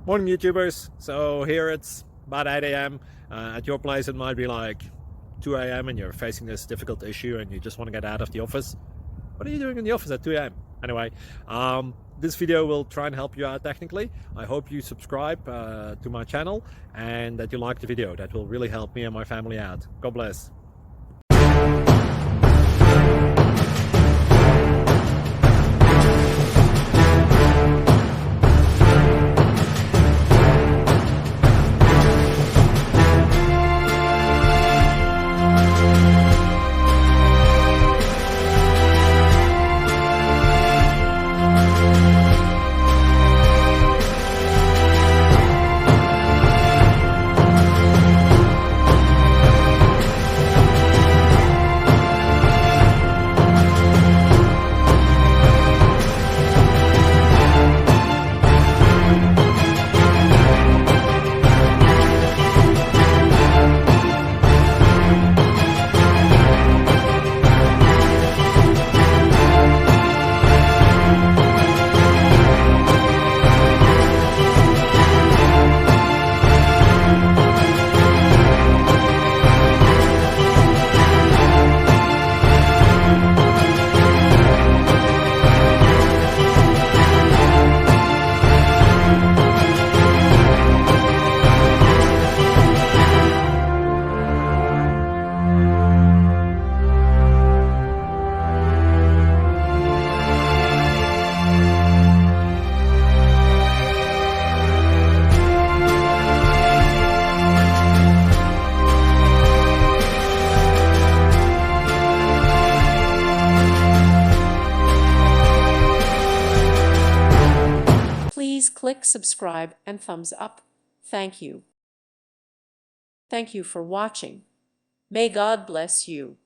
Morning YouTubers. So here it's about 8 a.m. At your place it might be like 2 a.m. and you're facing this difficult issue and you just want to get out of the office. What are you doing in the office at 2 a.m.? Anyway, this video will try and help you out technically. I hope you subscribe to my channel and that you like the video. That will really help me and my family out. God bless. Please click subscribe and thumbs up. Thank you. Thank you for watching. May God bless you.